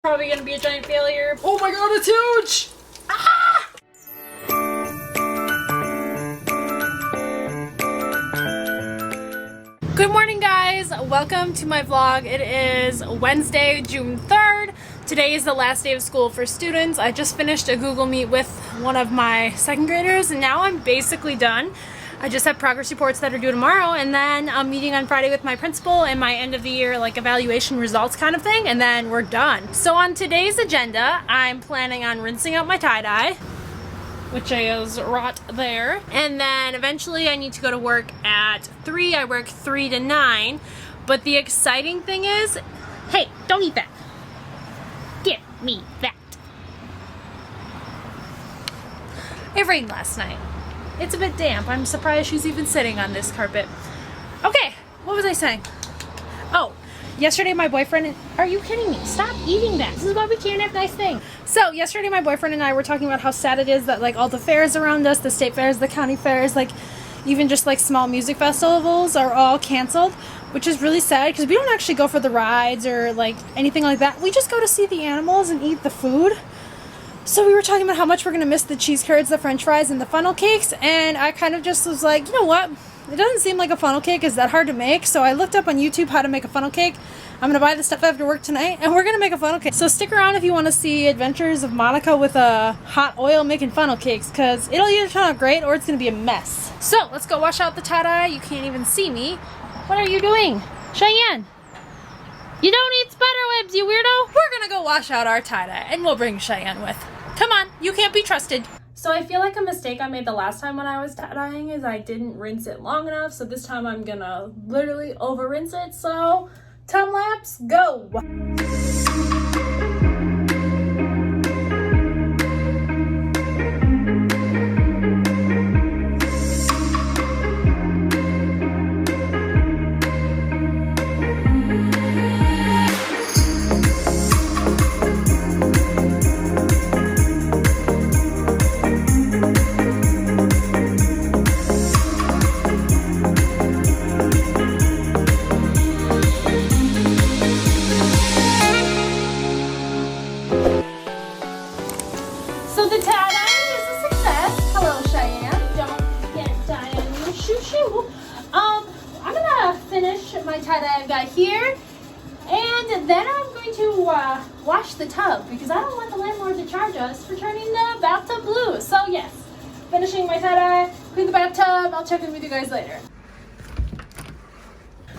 Probably gonna be a giant failure. Oh my god, it's huge! Ah! Good morning, guys. Welcome to my vlog. It is Wednesday, June 3rd. Today is the last day of school for students. I just finished a Google Meet with one of my second graders and now I'm basically done. I just have progress reports that are due tomorrow, and then I'm meeting on Friday with my principal and my end of the year like evaluation results kind of thing, and then we're done. So on today's agenda, I'm planning on rinsing out my tie-dye, which is right there, and then eventually I need to go to work at 3. I work 3 to 9, but the exciting thing is, hey, don't eat that. Give me that. It rained last night. It's a bit damp. I'm surprised she's even sitting on this carpet. Okay, what was I saying? Oh, yesterday my boyfriend... Are you kidding me? Stop eating that. This is why we can't have nice things. So, yesterday my boyfriend and I were talking about how sad it is that like all the fairs around us, the state fairs, the county fairs, like even just like small music festivals are all canceled, which is really sad because we don't actually go for the rides or like anything like that. We just go to see the animals and eat the food. So we were talking about how much we're going to miss the cheese curds, the french fries, and the funnel cakes, and I kind of just was like, you know what? It doesn't seem like a funnel cake is that hard to make, so I looked up on YouTube how to make a funnel cake. I'm going to buy the stuff after work tonight, and we're going to make a funnel cake. So stick around if you want to see adventures of Monica with a hot oil making funnel cakes, because it'll either turn out great or it's going to be a mess. So let's go wash out the tie-dye. You can't even see me. What are you doing? Cheyenne! You don't eat spider webs, you weirdo! We're going to go wash out our tie-dye, and we'll bring Cheyenne with. Come on, you can't be trusted. So I feel like a mistake I made the last time when I was tie-dyeing is I didn't rinse it long enough. So this time I'm gonna literally over rinse it. So time lapse, go. My tie-dye I've got here, and then I'm going to wash the tub because I don't want the landlord to charge us for turning the bathtub blue. So yes, finishing my tie-dye, clean the bathtub. I'll check in with you guys later.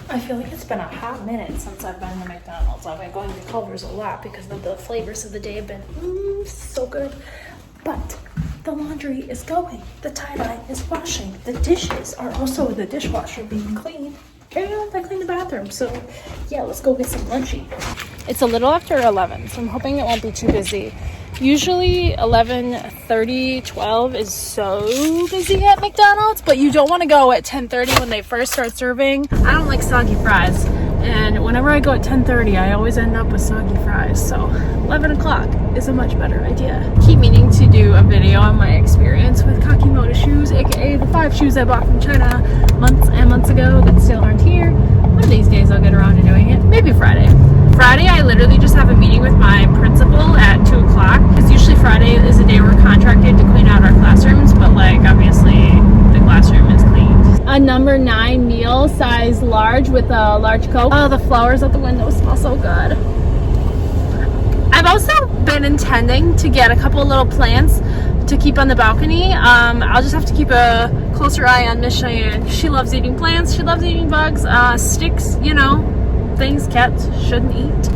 I feel like it's been a hot minute since I've been to McDonald's. I've been going to Culver's a lot because of the flavors of the day have been so good. But the laundry is going, the tie-dye is washing, the dishes are also in the dishwasher being cleaned. And I cleaned the bathroom, so yeah, let's go get some lunchy. It's a little after 11, so I'm hoping it won't be too busy. Usually 11:30, 12 is so busy at McDonald's, but you don't want to go at 10:30 when they first start serving. I don't like soggy fries, and whenever I go at 10:30, I always end up with soggy fries, so 11 o'clock is a much better idea. Keep meaning to do a video on my experience with Kakimoto shoes, aka the 5 shoes I bought from China months and months ago that still aren't here. One of these days I'll get around to doing it, maybe Friday. Friday I literally just have a meeting with my principal at 2 o'clock, because usually Friday is a day we're contracted to clean out our classrooms, but like obviously the classroom is cleaned. A number 9 meal, size large with a large Coke. Oh, the flowers at the window smell so good. I've also been intending to get a couple little plants to keep on the balcony. I'll just have to keep a closer eye on Miss Cheyenne. She loves eating plants, she loves eating bugs, sticks, you know, things cats shouldn't eat.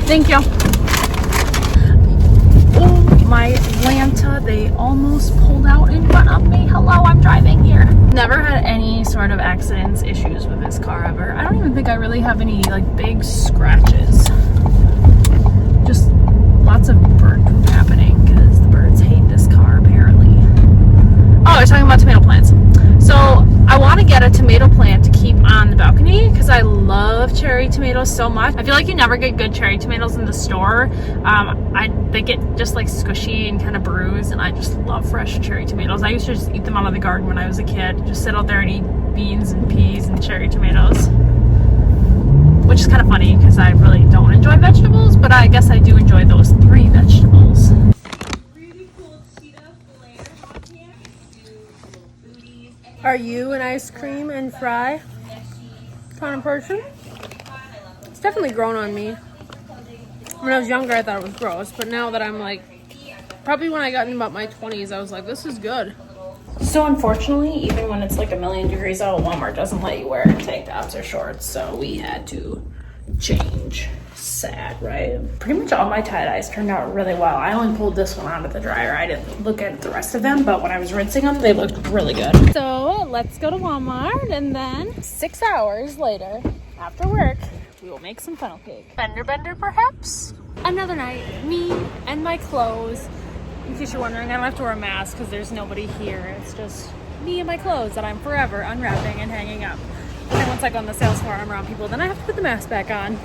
Thank you. Oh, my Lanta, they almost pulled out in front of me. Hello, I'm driving here. Never had any sort of accidents, issues with this car ever. I don't even think I really have any like big scratches. Just lots of bird poop happening because the birds hate this car apparently. Oh, I was talking about tomato plants. So I want to get a tomato plant to keep on the balcony because I love cherry tomatoes so much. I feel like you never get good cherry tomatoes in the store. They get just like squishy and kind of bruised, and I just love fresh cherry tomatoes. I used to just eat them out of the garden when I was a kid. Just sit out there and eat beans and peas and cherry tomatoes. Which is kind of funny because I really don't enjoy vegetables, but I guess I do enjoy those 3 vegetables. Are you an ice cream and fry kind of person? It's definitely grown on me. When I was younger, I thought it was gross, but now that I'm like, probably when I got in about my 20s, I was like, this is good. So unfortunately, even when it's like 1,000,000 degrees out, Walmart doesn't let you wear tank tops or shorts, so we had to change. Sad, right? Pretty much all my tie-dyes turned out really well. I only pulled this one out of the dryer. I didn't look at the rest of them, but when I was rinsing them, they looked really good. So let's go to Walmart, and then 6 hours later, after work, we will make some funnel cake. Fender bender, perhaps? Another night, me and my clothes. In case you're wondering, I don't have to wear a mask because there's nobody here. It's just me and my clothes that I'm forever unwrapping and hanging up. And then once I go on the sales floor, I'm around people, then I have to put the mask back on.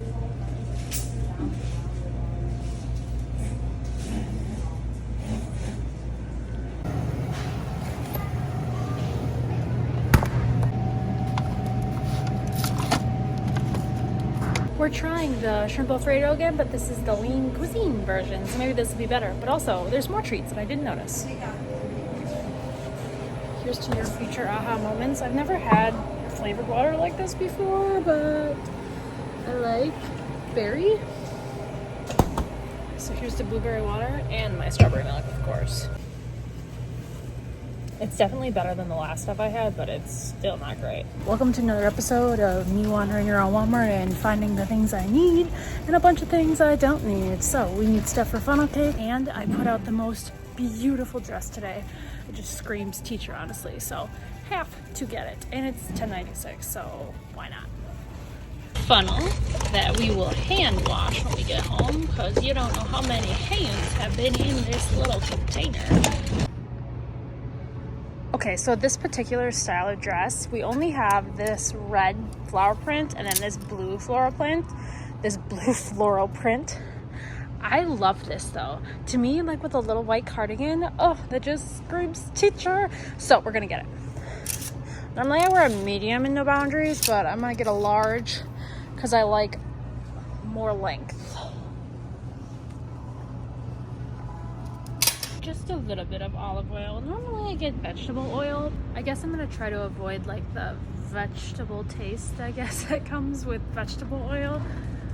We're trying the shrimp Alfredo again, but this is the lean cuisine version, so maybe this will be better. But also, there's more treats that I didn't notice. Here's to your future aha moments. I've never had flavored water like this before, but I like berry. So here's the blueberry water and my strawberry milk, of course. It's definitely better than the last stuff I had, but it's still not great. Welcome to another episode of me wandering around Walmart and finding the things I need and a bunch of things I don't need. So we need stuff for funnel cake, and I put out the most beautiful dress today. It just screams teacher, honestly, so have to get it. And it's $10.96, so why not? Funnel that we will hand wash when we get home, because you don't know how many hands have been in this little container. Okay, so this particular style of dress, we only have this red flower print and then this blue floral print. I love this though. To me, like with a little white cardigan, oh, that just screams teacher. So we're gonna get it. Normally I wear a medium in No Boundaries, but I'm gonna get a large because I like more length. Just a little bit of olive oil. Normally I get vegetable oil. I guess I'm gonna try to avoid like the vegetable taste, I guess, that comes with vegetable oil.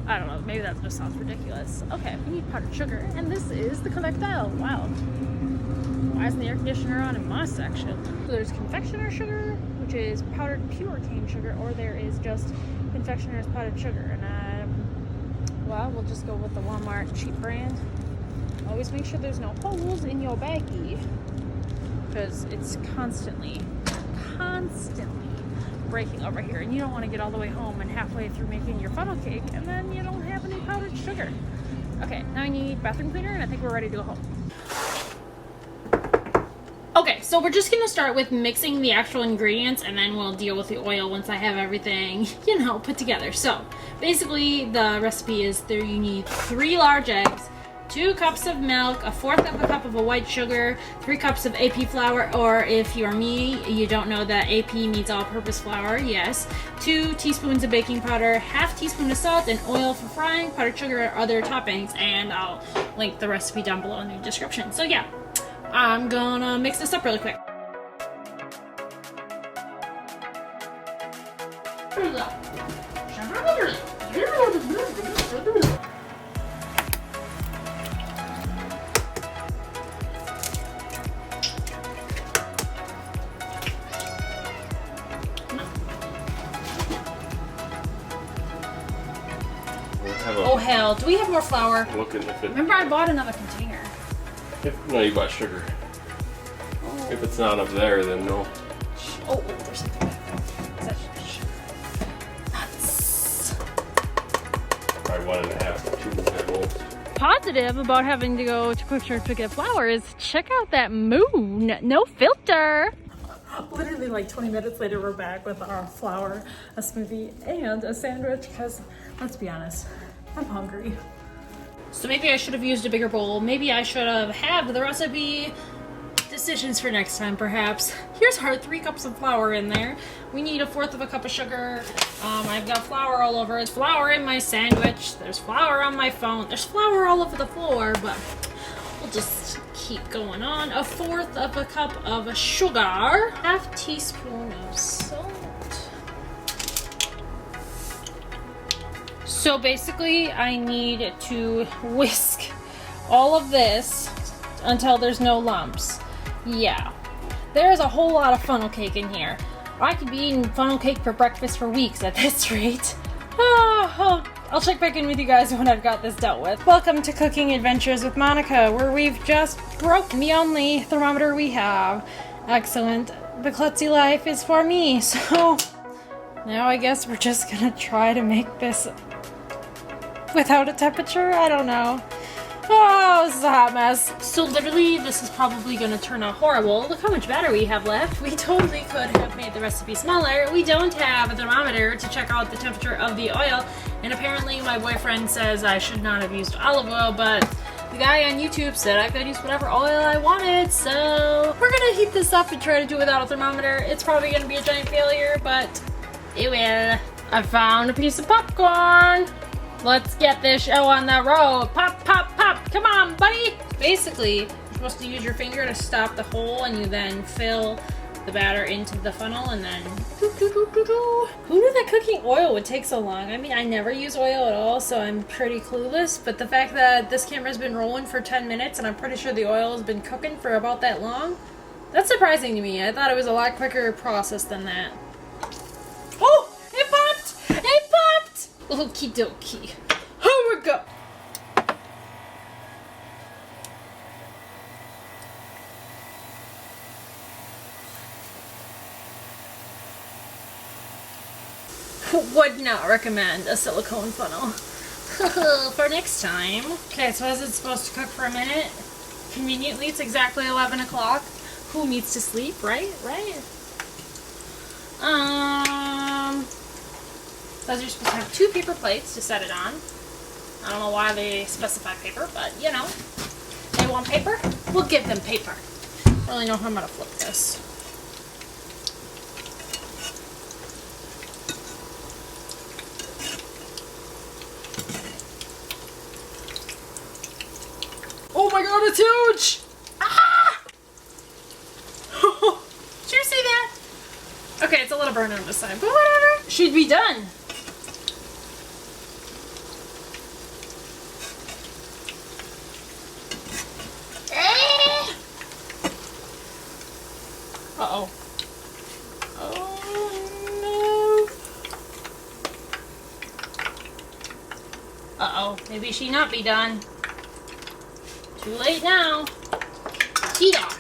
I don't know, maybe that just sounds ridiculous. Okay, we need powdered sugar, and this is the Collectile. Wow. Why isn't the air conditioner on in my section? So there's confectioner sugar, which is powdered pure cane sugar, or there is just confectioner's powdered sugar. And well, we'll just go with the Walmart cheap brand. Always make sure there's no holes in your baggie, because it's constantly breaking over here, and you don't want to get all the way home and halfway through making your funnel cake and then you don't have any powdered sugar. Okay, now I need bathroom cleaner, and I think we're ready to go home. Okay, so we're just gonna start with mixing the actual ingredients, and then we'll deal with the oil once I have everything, put together. So basically the recipe is there you need 3 large eggs, 2 cups of milk, 1/4 of a cup of a white sugar, 3 cups of AP flour, or if you're me, you don't know that AP means all-purpose flour, yes, 2 teaspoons of baking powder, 1/2 teaspoon of salt, and oil for frying, powdered sugar, or other toppings, and I'll link the recipe down below in the description. So yeah, I'm gonna mix this up really quick. Oh hell, do we have more flour? Looking if it. Remember I bought another container. No, you bought sugar. Oh. If it's not up there, then no. Oh, there's something back there. Is that sugar? Nuts. Probably 1.5 to 2 at most. Positive about having to go to Quick Trip to get flour is check out that moon. No filter. literally like 20 minutes later, we're back with our flour, a smoothie, and a sandwich because, let's be honest, I'm hungry. So maybe I should have used a bigger bowl. Maybe I should have had the recipe. Decisions for next time, perhaps. Here's our 3 cups of flour in there. We need 1/4 of a cup of sugar. I've got flour all over. There's flour in my sandwich. There's flour on my phone. There's flour all over the floor, but we'll just keep going on. 1/4 of a cup of sugar. 1/2 teaspoon of salt. So basically, I need to whisk all of this until there's no lumps. Yeah, there's a whole lot of funnel cake in here. I could be eating funnel cake for breakfast for weeks at this rate. I'll check back in with you guys when I've got this dealt with. Welcome to Cooking Adventures with Monica, where we've just broken the only thermometer we have. Excellent. The klutzy life is for me, so now I guess we're just gonna try to make this without a temperature? I don't know. Oh, this is a hot mess. So literally, this is probably gonna turn out horrible. Look how much batter we have left. We totally could have made the recipe smaller. We don't have a thermometer to check out the temperature of the oil. And apparently my boyfriend says I should not have used olive oil, but the guy on YouTube said I could use whatever oil I wanted. So we're gonna heat this up and try to do it without a thermometer. It's probably gonna be a giant failure, but it will. I found a piece of popcorn. Let's get this show on the road. Pop, pop, pop. Come on, buddy. Basically, you're supposed to use your finger to stop the hole, and you then fill the batter into the funnel, and then Who knew that cooking oil would take so long? I mean, I never use oil at all, so I'm pretty clueless, but the fact that this camera's been rolling for 10 minutes, and I'm pretty sure the oil has been cooking for about that long, that's surprising to me. I thought it was a lot quicker process than that. Oh, it popped! It popped! Okie dokie. Here we go. Would not recommend a silicone funnel for next time. Okay, so is it supposed to cook for a minute? Conveniently, it's exactly 11 o'clock. Who needs to sleep, right? Says you're supposed to have 2 paper plates to set it on. I don't know why they specify paper, but you know. They want paper? We'll give them paper. I don't really know how I'm gonna flip this. Oh my god, it's huge! Ah! Did you see that? Okay, it's a little burnt on this side, but whatever. Should be done. Uh-oh. Oh, no. Uh-oh. Maybe she not be done. Too late now. Heat on.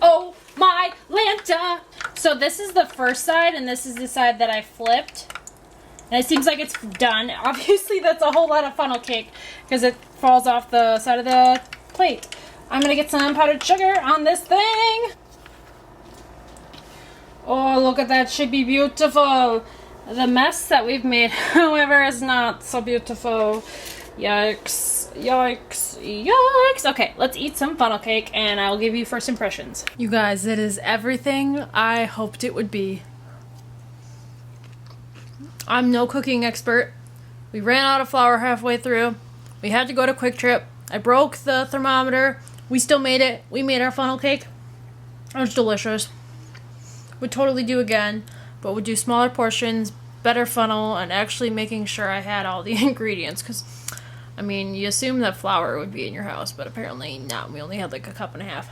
Oh my Lanta! So this is the first side, and this is the side that I flipped. And it seems like it's done. Obviously, that's a whole lot of funnel cake because it falls off the side of the plate. I'm gonna get some powdered sugar on this thing. Oh, look at that. Should be beautiful. The mess that we've made, however, is not so beautiful. Yikes. Yikes. Yikes. Okay, let's eat some funnel cake and I'll give you first impressions. You guys, it is everything I hoped it would be. I'm no cooking expert. We ran out of flour halfway through. We had to go to Quick Trip. I broke the thermometer. We still made it. We made our funnel cake. It was delicious. Would totally do again, but would do smaller portions, better funnel, and actually making sure I had all the ingredients, because I mean, you assume that flour would be in your house, but apparently not. We only had like 1.5 cups.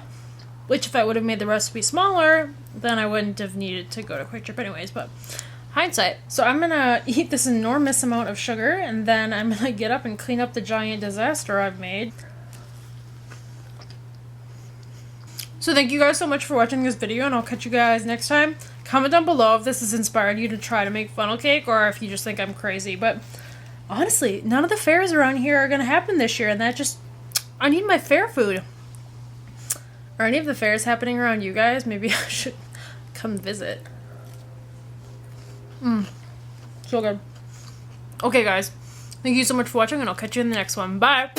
Which, if I would have made the recipe smaller, then I wouldn't have needed to go to Quick Trip anyways, but hindsight. So I'm gonna eat this enormous amount of sugar, and then I'm gonna get up and clean up the giant disaster I've made. So thank you guys so much for watching this video, and I'll catch you guys next time. Comment down below if this has inspired you to try to make funnel cake, or if you just think I'm crazy, but honestly, none of the fairs around here are going to happen this year, and that just, I need my fair food. Are any of the fairs happening around you guys? Maybe I should come visit. So good. Okay, guys. Thank you so much for watching, and I'll catch you in the next one. Bye!